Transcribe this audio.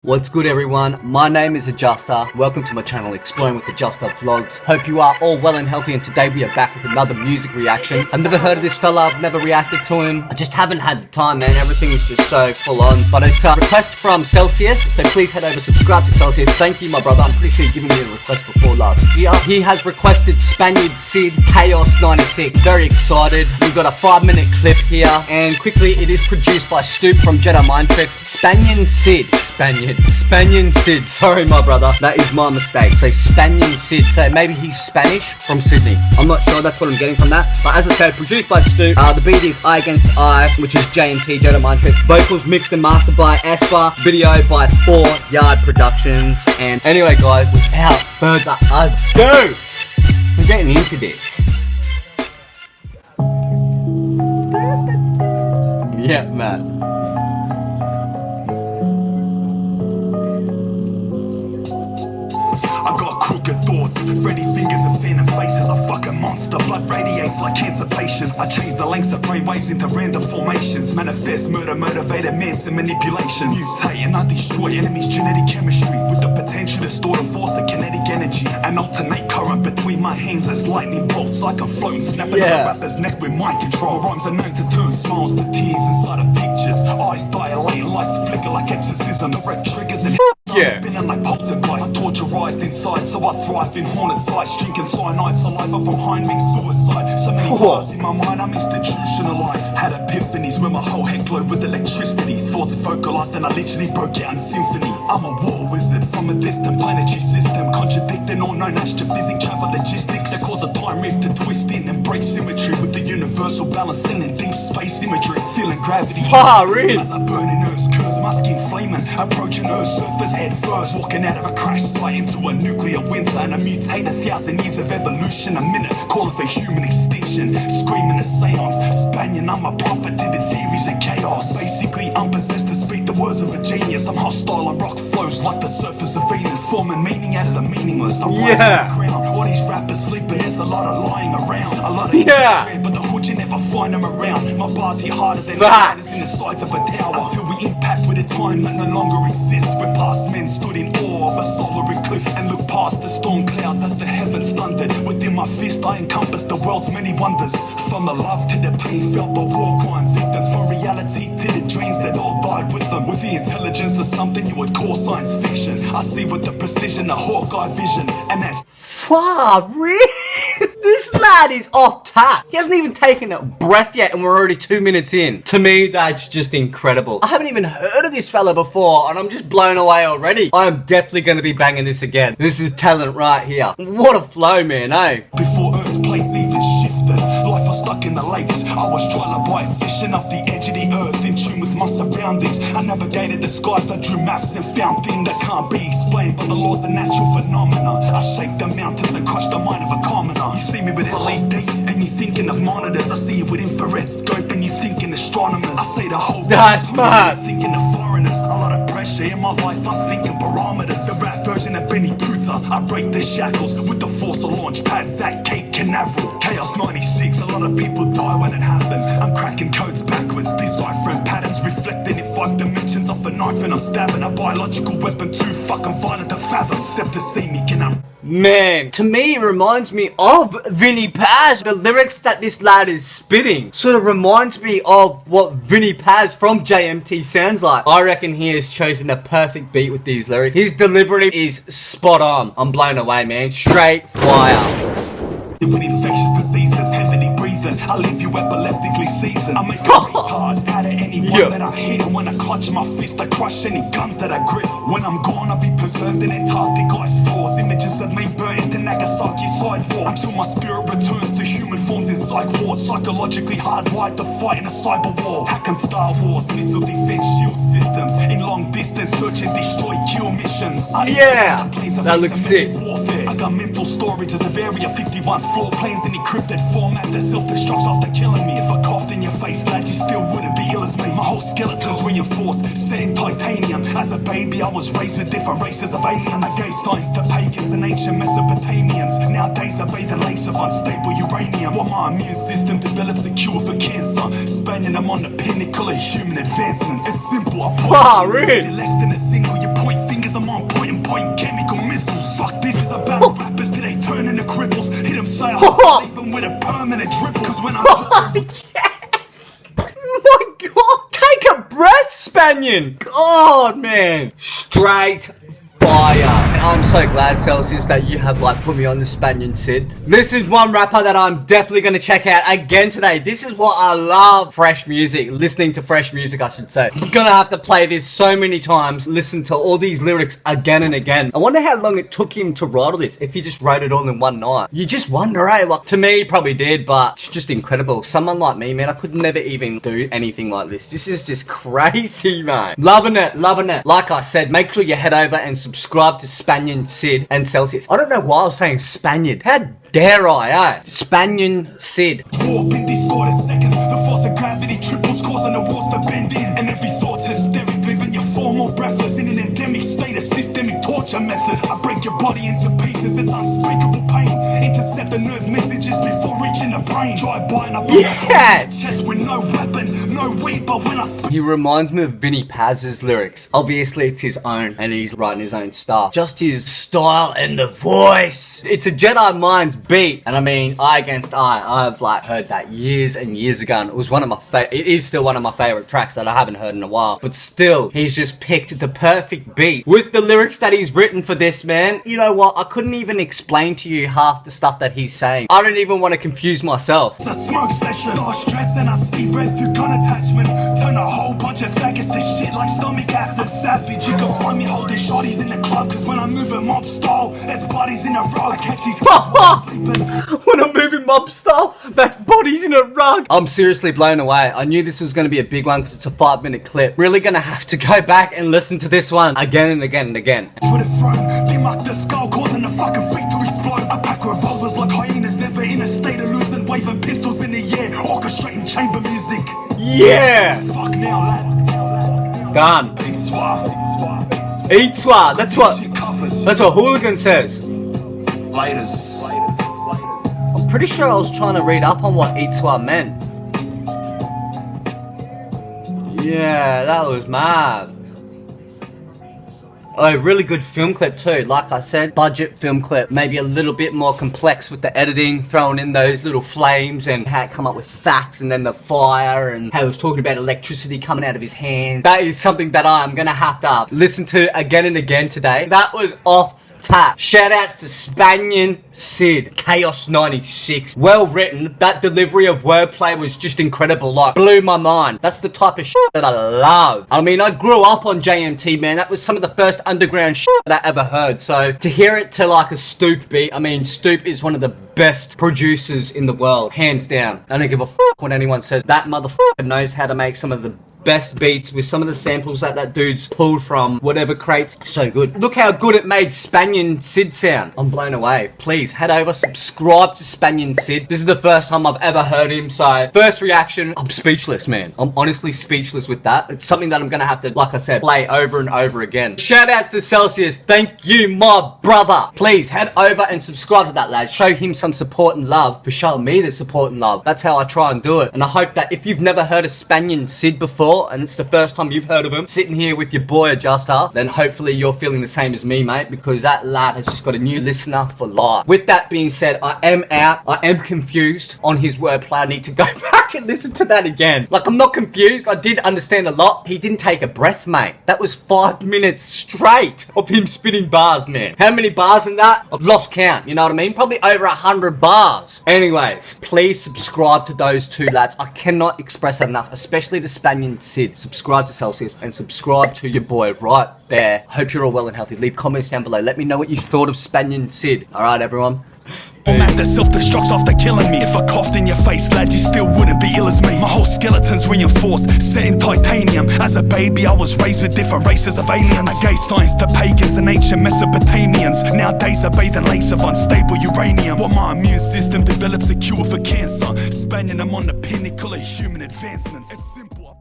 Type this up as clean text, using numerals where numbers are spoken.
What's good everyone, my name is Adjuster. Welcome to my channel Exploring with Adjuster Vlogs. Hope you are all well and healthy, and today we are back with another music reaction. I've never heard of this fella, I've never reacted to him. I just haven't had the time, man. Everything is just so full on. But it's a request from Celsius, so please head over, subscribe to Celsius. Thank you, my brother. I'm pretty sure you've given me a request before last year. He has requested Spanian Sid Chaos 96. Very excited. We've got a 5-minute clip here, and quickly, it is produced by Stoop from Jedi Mind Tricks. Spanian Sid, sorry my brother, that is my mistake. So Spanian Sid, so maybe he's Spanish from Sydney. I'm not sure, that's what I'm getting from that. But as I said, produced by Stoop. The beat is Eye Against Eye, which is J&T, Jedi Mind Tricks. Vocals mixed and mastered by Esper. Video by 4 Yard Productions. And anyway guys, without further ado, we're getting into this. Yeah, man. I got crooked thoughts, Freddy fingers and phantom faces. A fucking monster, blood radiates like cancer patients. I change the lengths of brainwaves into random formations. Manifest murder, motivated mans and manipulations. Mutate and I destroy enemies' genetic chemistry with the potential to store and force a kinetic energy. An alternate current between my hands as lightning bolts. I can float and snap at a rapper's neck with mind control. Rhymes are known to turn smiles to tears inside of pictures. Eyes dilate, lights flicker like exorcism. Direct triggers and spinning like poltergeist. Torturized inside, so I thrive in haunted sites. Drinking cyanide, saliva from Heinrich suicide. So many bars in my mind, I'm institutionalized. Had epiphanies where my whole head glowed with electricity. Thoughts vocalized and I literally broke out in symphony. I'm a war wizard from a distant planetary system, contradicting all known astrophysics, travel logistics that cause a time rift to twist in and break symmetry with the universal balancing in deep space imagery. Feeling gravity as I burn in Earth's curves, my skin flaming, approaching Earth's surface head first. Walking out of a crash site into a nuclear winter, and I mutate 1,000 years of evolution a minute, calling for human extinction, screaming a seance. Spanian, I'm a prophet to the theories of chaos. Basically, I'm possessed to speak the words of a genius. I'm hostile on rock flows like the surface of Venus, forming meaning out of the meaningless. I'm rising the ground. All these rappers sleeping, there's a lot of lying around. A lot of but the hood you never find them around. My bars hit harder than fighters in the sides of a tower. Until we impact with a time that no longer exists, where past men stood in awe of a solar eclipse and looked past the storm clouds as the heavens thundered. Within my fist I encompass the world's many wonders. From the love to the pain felt by war crime victims, from reality to the dreams that all died with them. With the intelligence of something you would call science fiction, I see with the precision a Hawkeye vision, and that's really? This lad is off tap. He hasn't even taken a breath yet and we're already 2 minutes in. To me, that's just incredible. I haven't even heard of this fella before and I'm just blown away already. I am definitely going to be banging this again. This is talent right here. What a flow, man, eh? Before Earth's plates even shifted, life was stuck in the lakes. I was trying to bite fishing off the edge of the earth, in tune with my surroundings. I navigated the skies, I drew maps and found things that can't be explained by the laws of natural phenomena. I shake the mountains and crush the mind of a commoner. You see me with LED and you're thinking of monitors. I see you with infrared scope and you're thinking astronomers. I say the whole that's mad. Thinking of foreigners. A lot of pressure in my life, I'm thinking barometers. The rap version of Benny Puta, I break the shackles with the force of launch pad, Zach, Cape Canaveral. Chaos 96, a lot of people die when it happened. I'm cracking codes backwards, deciphering patterns, reflecting in 5 dimensions off a knife, and I'm stabbing a biological weapon too fucking violent to fathom. Except to see me, can I? Man, to me it reminds me of Vinny Paz. The lyrics that this lad is spitting sort of reminds me of what Vinny Paz from JMT sounds like. I reckon he has chosen the perfect beat with these lyrics. His delivery is spot on. I'm blown away, man. Straight fire. With infectious diseases, heavily breathing, I leave you epileptically seasoned. I make a retard out of anyone that I hit, and when I clutch my fist, I crush any guns that I grip. When I'm gone, I'll be preserved in Antarctic ice floors. Images of me burnt to Nagasaki sidewalks, until my spirit returns to human forms in psych wards. Psychologically hardwired to fight in a cyber war. Hacking Star Wars, missile defense shield systems, in long distance search and destroy kill missions. That looks sick. Warfare. I got mental storage as of Area 51's floor plans in encrypted format that self-destructs after killing me. If I coughed in your face, lad, you still wouldn't be ill as me. My whole skeleton's reinforced, set in titanium. As a baby, I was raised with different races of aliens. I gave science to pagans and ancient Mesopotamians. Nowadays, I bathe in lace of unstable uranium, while my immune system develops a cure for cancer. Spanian, I'm on the pinnacle of human advancements. It's simple, I point less than a single, you point with a permanent dribble. Cause when I Yes! My God! Take a breath, Spanian! God, man! Straight fire. And I'm so glad, Celsius, that you have like put me on the Spanian Sid. This is one rapper that I'm definitely going to check out again today. This is what I love. Fresh music. Listening to fresh music, I should say. I'm gonna have to play this so many times. Listen to all these lyrics again and again. I wonder how long it took him to write all this. If he just wrote it all in one night. You just wonder, eh? Like, to me, he probably did, but it's just incredible. Someone like me, man, I could never even do anything like this. This is just crazy, man. Loving it, loving it. Like I said, make sure you head over and subscribe to Spanian Sid and Celsius. I don't know why I was saying Spaniard. How dare I, eh? Spanian Sid. walk in distorted seconds, the force of gravity triples, causing the walls to bend in. And every thought's hysteric, leaving you far more breathless in an endemic state of systemic torture methods. I break your body into pieces, it's unspeakable pain. Intercept the nerve messages before reaching the brain. Drive by and I put Yes! chest with no weapon, no weed, but when I speak. He reminds me of Vinny Paz's lyrics. Obviously, it's his own, and he's writing his own stuff. Just his style and the voice. It's a Jedi Mind's beat. And I mean, eye against eye. I've like heard that years and years ago, and it was one of my it is still one of my favorite tracks that I haven't heard in a while. But still, he's just picked the perfect beat with the lyrics that he's written for this, man. You know what? I couldn't even explain to you half the stuff that he's saying. I don't even want to confuse myself. It's a smoke session. Start stress and I see red through gun attachment. Turn a whole bunch of faggots to shit like stomach acid. Savage, you can find me holding shorties in the club. Cause when I'm moving mob style, there's bodies in a row. I catch these When I'm moving mob style, that's bodies in a rug. I'm seriously blown away. I knew this was going to be a big one because it's a 5-minute clip. Really going to have to go back and listen to this one again and again and again. For the throne, demark the skull, causing the fucking feet to explode. I pack revolvers like hyenas, never in a state of losing, waving pistols in the air, orchestrating chamber music. Yeah! Fuck now, lad. Done. Bonsoir. Eat swat. That's what Covered. Hooligan says. Laters. I'm pretty sure I was trying to read up on what eat swat meant. Yeah, that was mad. Oh, really good film clip too. Like I said, budget film clip. Maybe a little bit more complex with the editing, throwing in those little flames and how it come up with facts and then the fire and how he was talking about electricity coming out of his hands. That is something that I'm gonna have to listen to again and again today. That was off tap. Shout outs to Spanian Sid, Chaos 96. Well written. That delivery of wordplay was just incredible. Like, blew my mind. That's the type of shit that I love. I mean, I grew up on JMT, man. That was some of the first underground shit that I ever heard. So to hear it to like a Stoop beat, I mean, Stoop is one of the best producers in the world, hands down. I don't give a fuck what anyone says. That motherfucker knows how to make some of the best beats with some of the samples that dude's pulled from whatever crates. So good. Look how good it made Spanian Sid sound. I'm blown away. Please head over, subscribe to Spanian Sid. This is the first time I've ever heard him, so first reaction, I'm speechless, man. I'm honestly speechless with that. It's something that I'm gonna have to, like I said, play over and over again. Shout outs to Celsius. Thank you, my brother. Please head over and subscribe to that lad. Show him some support and love for showing me the support and love. That's how I try and do it. And I hope that if you've never heard of Spanian Sid before, and it's the first time you've heard of him, sitting here with your boy Adjuster, then hopefully you're feeling the same as me, mate, because that lad has just got a new listener for life. With that being said, I am out. I am confused on his wordplay. I need to go back and listen to that again. Like, I'm not confused. I did understand a lot. He didn't take a breath, mate. That was 5 minutes straight of him spitting bars, man. How many bars in that? I've lost count, you know what I mean? Probably over 100 bars. Anyways, please subscribe to those two lads. I cannot express that enough, especially the Spanian Sid. Subscribe to Celsius and subscribe to your boy right there. Hope you're all well and healthy. Leave comments down below. Let me know what you thought of Spanian Sid. Alright, everyone. Man, the self-destruct's after killing me. If I coughed in your face, lad, you still wouldn't be ill as me. My whole skeleton's reinforced, set in titanium. As a baby, I was raised with different races of aliens. I gave science to pagans and ancient Mesopotamians. Nowadays I bathe in lakes of unstable uranium. While my immune system develops a cure for cancer, Spanian, I'm on the pinnacle of human advancements. It's simple.